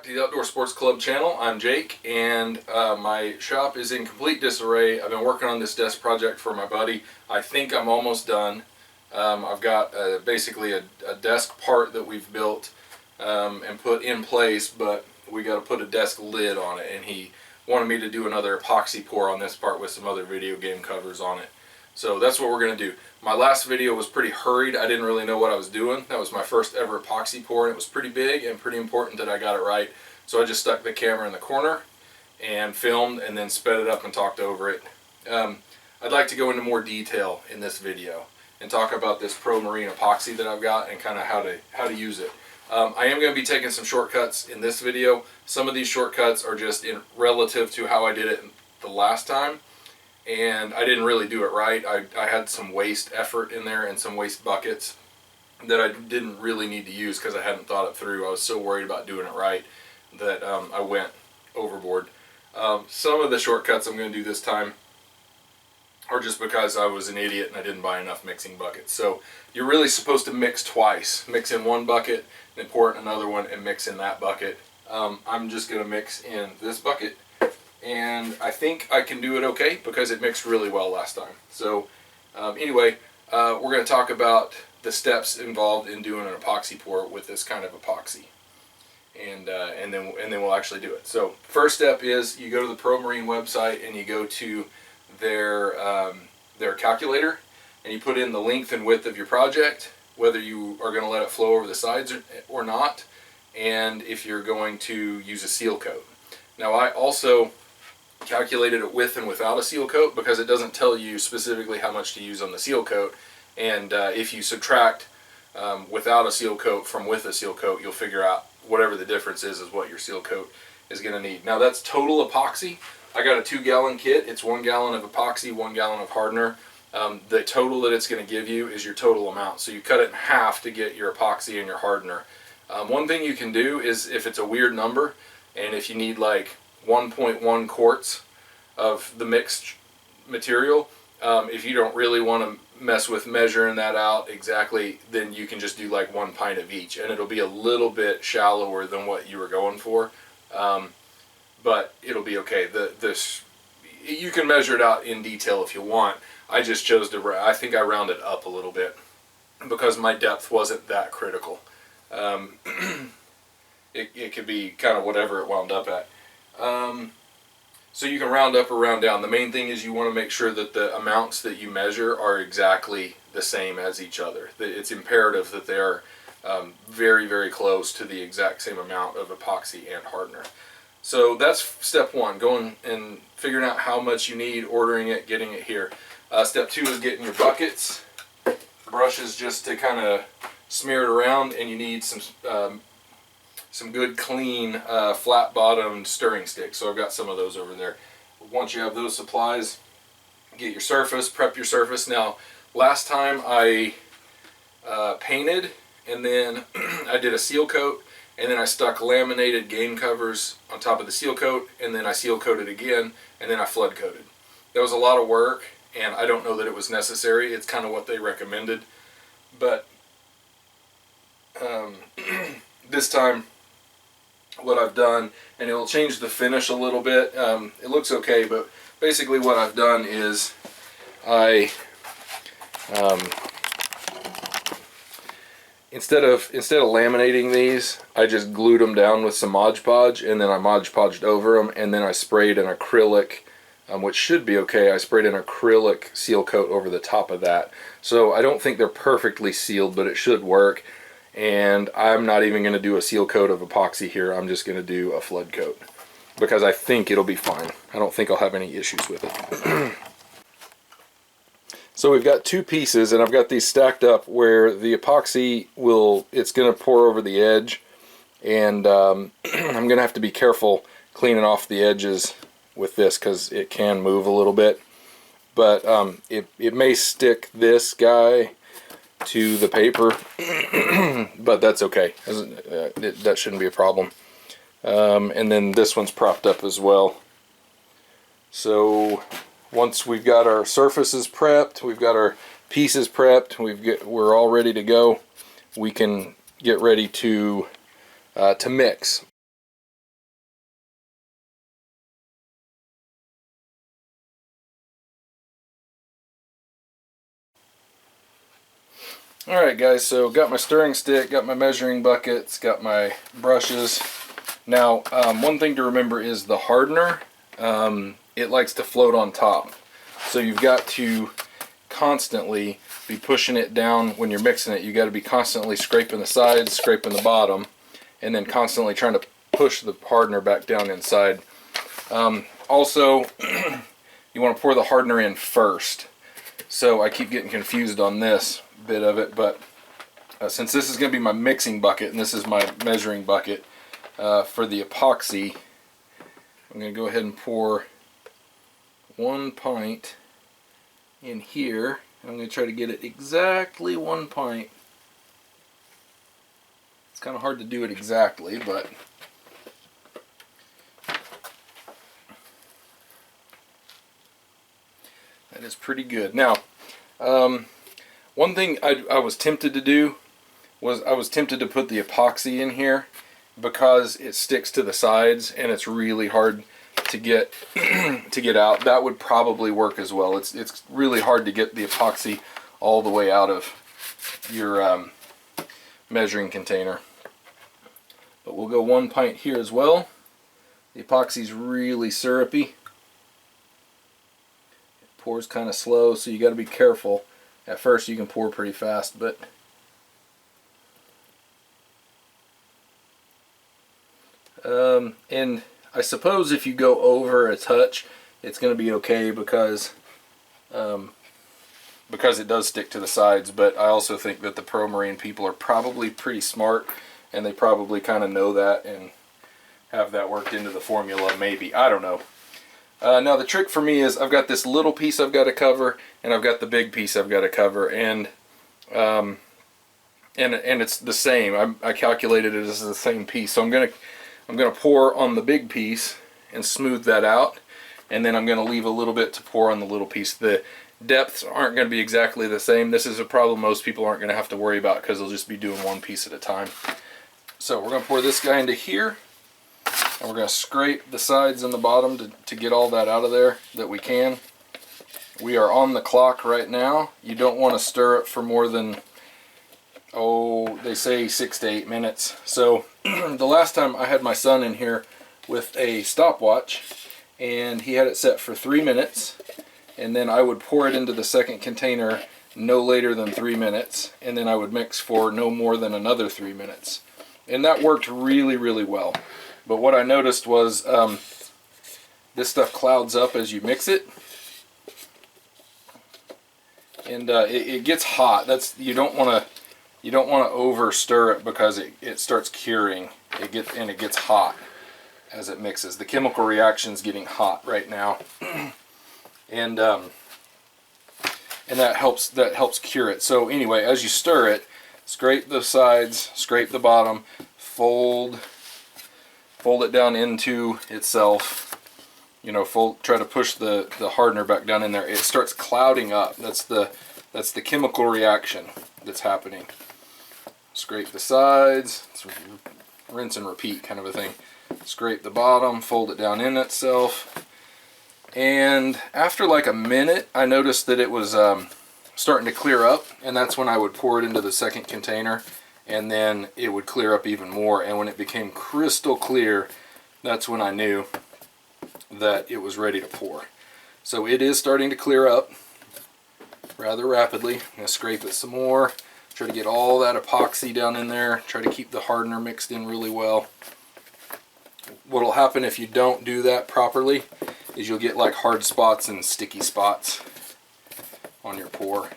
to the Outdoor Sports Club channel. I'm Jake, and my shop is in complete disarray. I've been working on this desk project for my buddy. I think I'm almost done. I've got basically a desk part that we've built and put in place, but we got to put a desk lid on it, and he wanted me to do another epoxy pour on this part with some other video game covers on it. So that's what we're going to do. My last video was pretty hurried. I didn't really know what I was doing. That was my first ever epoxy pour, and it was pretty big and pretty important that I got it right. So I just stuck the camera in the corner and filmed and then sped it up and talked over it. I'd like to go into more detail in this video and talk about this Pro Marine epoxy that I've got and kind of how to use it. I am going to be taking some shortcuts in this video. Some of these shortcuts are just relative to how I did it the last time, and I didn't really do it right. I had some waste effort in there and some waste buckets that I didn't really need to use because I hadn't thought it through. I was so worried about doing it right that I went overboard. Some of the shortcuts I'm going to do this time are just because I was an idiot and I didn't buy enough mixing buckets. So you're really supposed to mix twice. Mix in one bucket, then pour it in another one and mix in that bucket. I'm just going to mix in this bucket, and I think I can do it okay because it mixed really well last time. So anyway, we're going to talk about the steps involved in doing an epoxy pour with this kind of epoxy, and then we'll actually do it. So first step is you go to the Pro Marine website and you go to their calculator, and you put in the length and width of your project, whether you are going to let it flow over the sides or not, and if you're going to use a seal coat. Now I also calculated it with and without a seal coat because it doesn't tell you specifically how much to use on the seal coat, and if you subtract without a seal coat from with a seal coat, you'll figure out whatever the difference is what your seal coat is going to need. Now that's total epoxy. I got a 2-gallon kit. It's 1 gallon of epoxy, 1 gallon of hardener. The total that it's going to give you is your total amount. So you cut it in half to get your epoxy and your hardener. One thing you can do is, if it's a weird number, and if you need like 1.1 quarts of the mixed material, if you don't really want to mess with measuring that out exactly, then you can just do like 1 pint of each, and it'll be a little bit shallower than what you were going for. But it'll be okay. You can measure it out in detail if you want. I just chose to, I think I rounded up a little bit because my depth wasn't that critical. It could be kind of whatever it wound up at. So you can round up or round down. The main thing is you want to make sure that the amounts that you measure are exactly the same as each other. It's imperative that they are very, very close to the exact same amount of epoxy and hardener. So that's step one, going and figuring out how much you need, ordering it, getting it here. Step two is getting your buckets, brushes just to kind of smear it around, and you need some good clean flat bottomed stirring sticks. So I've got some of those over there. Once you have those supplies, get your surface, prep your surface. Now last time I painted, and then I did a seal coat, and then I stuck laminated game covers on top of the seal coat, and then I seal coated again, and then I flood coated. That was a lot of work, and I don't know that it was necessary. It's kind of what they recommended. But this time what I've done, and it will change the finish a little bit. It looks okay, but basically what I've done is I Instead of laminating these, I just glued them down with some Mod Podge, and then I Mod Podged over them, and then I sprayed an acrylic, which should be okay. I sprayed an acrylic seal coat over the top of that. So I don't think they're perfectly sealed, but it should work. And I'm not even going to do a seal coat of epoxy here. I'm just going to do a flood coat because I think it'll be fine. I don't think I'll have any issues with it. So we've got two pieces, and I've got these stacked up where the epoxy it's going to pour over the edge, and I'm going to have to be careful cleaning off the edges with this because it can move a little bit. But it may stick this guy to the paper, but that's okay. That shouldn't be a problem. And then this one's propped up as well. So once we've got our surfaces prepped, we've got our pieces prepped, we're all ready to go, we can get ready to mix. Alright guys, so got my stirring stick, got my measuring buckets, got my brushes. Now, one thing to remember is the hardener, it likes to float on top. So you've got to constantly be pushing it down when you're mixing it. You've got to be constantly scraping the sides, scraping the bottom, and then constantly trying to push the hardener back down inside. Also, you want to pour the hardener in first. So I keep getting confused on this bit of it, but since this is going to be my mixing bucket and this is my measuring bucket for the epoxy, I'm going to go ahead and pour 1 pint in here. I'm going to try to get it exactly 1 pint. It's kind of hard to do it exactly, but that is pretty good. Now, one thing I was tempted to do was I was tempted to put the epoxy in here because it sticks to the sides and it's really hard to get to get out. That would probably work as well. It's really hard to get the epoxy all the way out of your measuring container. But we'll go 1 pint here as well. The epoxy's really syrupy. It pours kind of slow, so you got to be careful. At first you can pour pretty fast, but and I suppose if you go over a touch, it's going to be okay because it does stick to the sides. But I also think that the Pro Marine people are probably pretty smart, and they probably kind of know that and have that worked into the formula. Maybe, I don't know. Now the trick for me is I've got this little piece I've got to cover, and I've got the big piece I've got to cover, and it's the same. I calculated it as the same piece, so I'm gonna pour on the big piece and smooth that out, and then I'm gonna leave a little bit to pour on the little piece. The depths aren't going to be exactly the same. This is a problem most people aren't going to have to worry about because they'll just be doing one piece at a time. So we're going to pour this guy into here, and we're going to scrape the sides and the bottom to get all that out of there that we can. We are on the clock right now. You don't want to stir it for more than, oh, they say 6 to 8 minutes. So the last time I had my son in here with a stopwatch, and he had it set for 3 minutes, and then I would pour it into the second container no later than 3 minutes, and then I would mix for no more than another 3 minutes. And that worked really, really well. But what I noticed was this stuff clouds up as you mix it, and it gets hot. You don't want to over stir it because it starts curing. It gets hot as it mixes. The chemical reaction's getting hot right now, and that helps cure it. So anyway, as you stir it, scrape the sides, scrape the bottom, fold it down into itself. You know, try to push the hardener back down in there. It starts clouding up. That's the chemical reaction that's happening. Scrape the sides, it's rinse and repeat kind of a thing. Scrape the bottom, fold it down in itself. And after like a minute, I noticed that it was starting to clear up, and that's when I would pour it into the second container, and then it would clear up even more. And when it became crystal clear, that's when I knew that it was ready to pour. So it is starting to clear up rather rapidly. I'm going to scrape it some more, try to get all that epoxy down in there, try to keep the hardener mixed in really well. What will happen if you don't do that properly is you'll get like hard spots and sticky spots on your pour.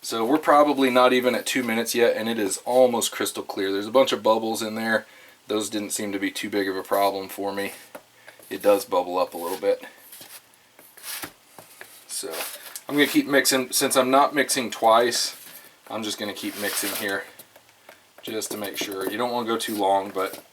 So we're probably not even at 2 minutes yet, and it is almost crystal clear. There's a bunch of bubbles in there. Those didn't seem to be too big of a problem for me. It does bubble up a little bit. So I'm going to keep mixing. Since I'm not mixing twice, I'm just going to keep mixing here just to make sure. You don't want to go too long, but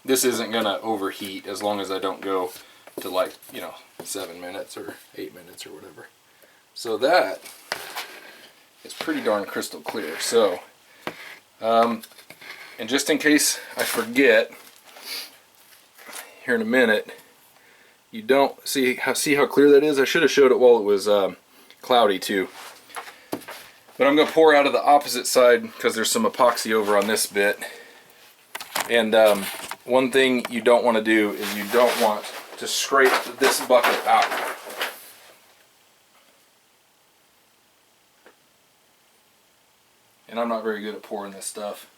this isn't going to overheat as long as I don't go to, like, 7 minutes or 8 minutes or whatever. So that is pretty darn crystal clear. So and just in case I forget here in a minute, you don't see how clear that is. I should have showed it while it was cloudy too. But I'm going to pour out of the opposite side because there's some epoxy over on this bit. And one thing you don't want to do is you don't want to scrape this bucket out. And I'm not very good at pouring this stuff.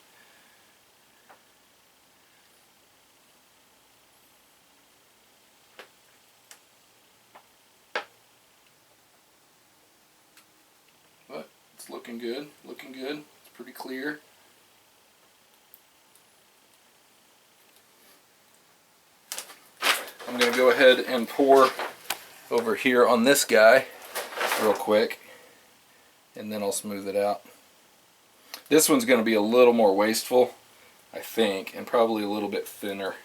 But it's looking good, looking good. It's pretty clear. I'm going to go ahead and pour over here on this guy real quick, and then I'll smooth it out. This one's going to be a little more wasteful, I think, and probably a little bit thinner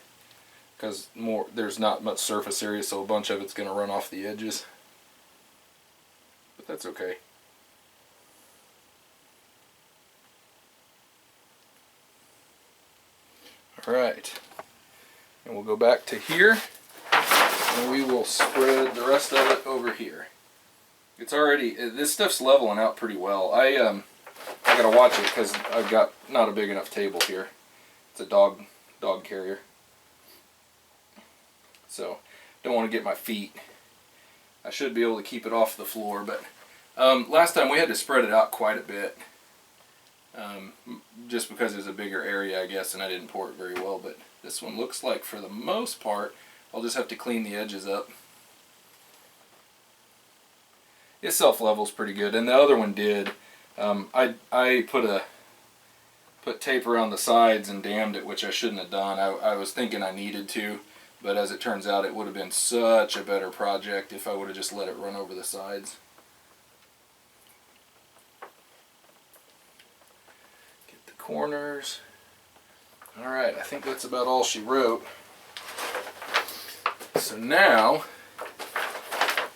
because there's not much surface area, so a bunch of it's going to run off the edges. But that's okay. Alright, and we'll go back to here, and we will spread the rest of it over here. It's already, this stuff's leveling out pretty well. I gotta watch it because I've got not a big enough table here. It's a dog carrier, so don't want to get my feet. I should be able to keep it off the floor, but last time we had to spread it out quite a bit. Just because it was a bigger area, I guess, and I didn't pour it very well. But this one looks like, for the most part, I'll just have to clean the edges up. It self-levels pretty good, and the other one did. I put tape around the sides and dammed it, which I shouldn't have done. I was thinking I needed to, but as it turns out, it would have been such a better project if I would have just let it run over the sides. Corners. Alright, I think that's about all she wrote. So now, I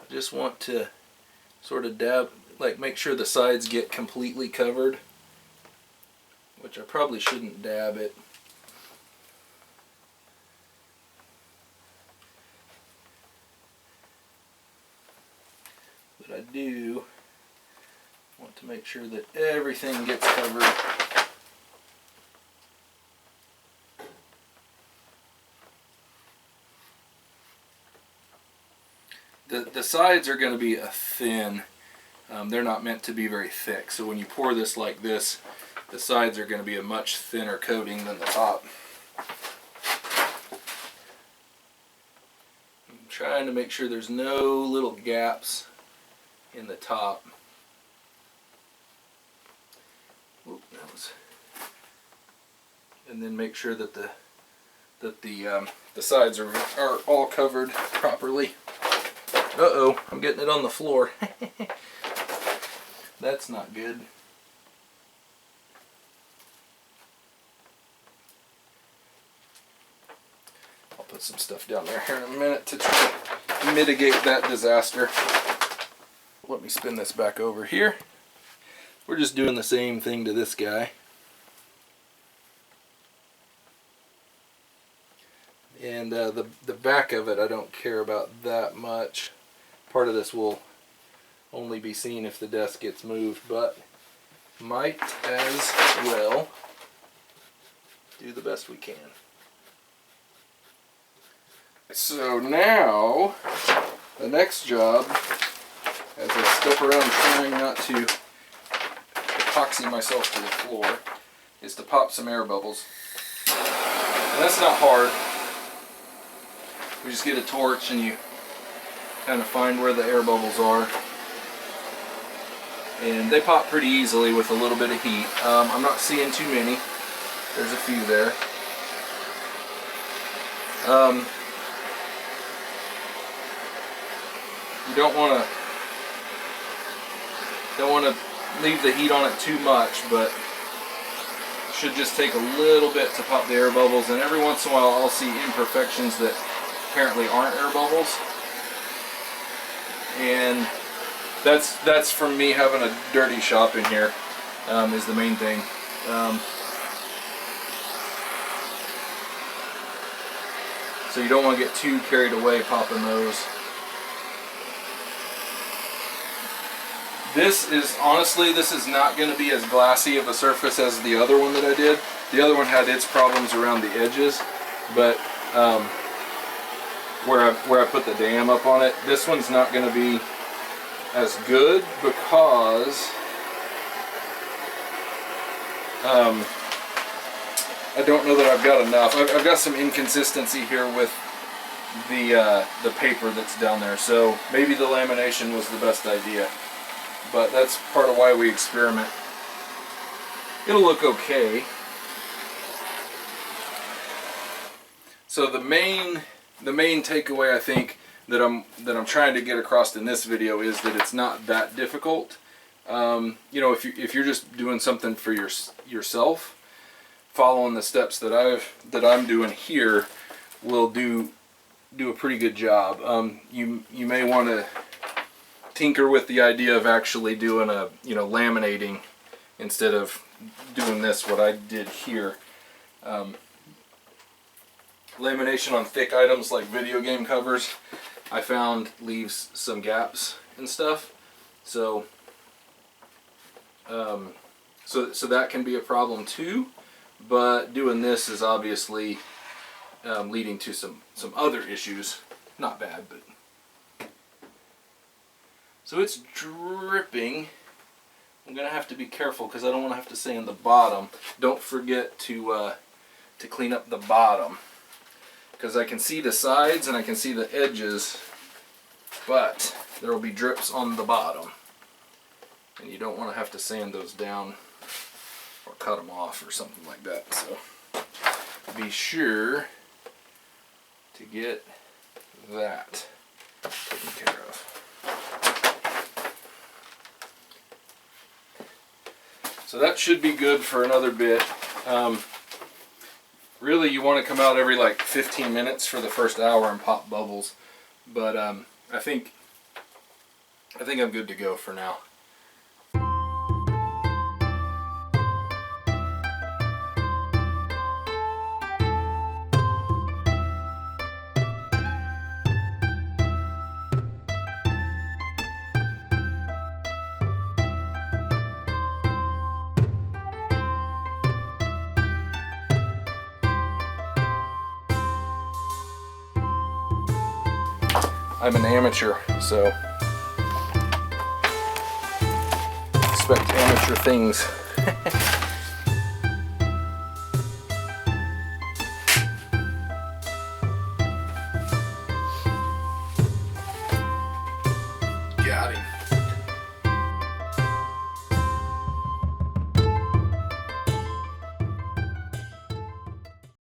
just want to sort of make sure the sides get completely covered, which I probably shouldn't dab it. But I do want to make sure that everything gets covered. The sides are going to be a thin. They're not meant to be very thick. So when you pour this like this, the sides are going to be a much thinner coating than the top. I'm trying to make sure there's no little gaps in the top. Oop, and then make sure that the sides are all covered properly. Uh-oh, I'm getting it on the floor. That's not good. I'll put some stuff down there here in a minute to try to mitigate that disaster. Let me spin this back over here. We're just doing the same thing to this guy. And the back of it I don't care about that much. Part of this will only be seen if the desk gets moved, but might as well do the best we can. So now, the next job, as I step around trying not to epoxy myself to the floor, is to pop some air bubbles. And that's not hard. We just get a torch and you kind of find where the air bubbles are. And they pop pretty easily with a little bit of heat. I'm not seeing too many. There's a few there. You don't want to leave the heat on it too much, but it should just take a little bit to pop the air bubbles. And every once in a while I'll see imperfections that apparently aren't air bubbles. And that's from me having a dirty shop in here, is the main thing. So you don't want to get too carried away popping those. This is, honestly, this is not going to be as glassy of a surface as the other one that I did. The other one had its problems around the edges, but where I put the dam up on it, this one's not going to be as good because I don't know that I've got enough. I've got some inconsistency here with the paper that's down there, so maybe the lamination was the best idea, but that's part of why we experiment. It'll look okay. So the main takeaway, I think, that I'm trying to get across in this video is that it's not that difficult. You know, if you're just doing something for yourself, following the steps that I'm doing here will do a pretty good job. You may want to tinker with the idea of actually doing a, you know, laminating instead of doing this, what I did here. Lamination on thick items like video game covers, I found leaves some gaps and stuff, so so that can be a problem too. But doing this is obviously leading to some other issues. Not bad, but so it's dripping. I'm gonna have to be careful because I don't want to have to sand the bottom. Don't forget to clean up the bottom, because I can see the sides and I can see the edges, but there will be drips on the bottom, and you don't want to have to sand those down or cut them off or something like that. So be sure to get that taken care of. So that should be good for another bit. Really, you want to come out every like 15 minutes for the first hour and pop bubbles, but I think I'm good to go for now. I'm an amateur, so expect amateur things.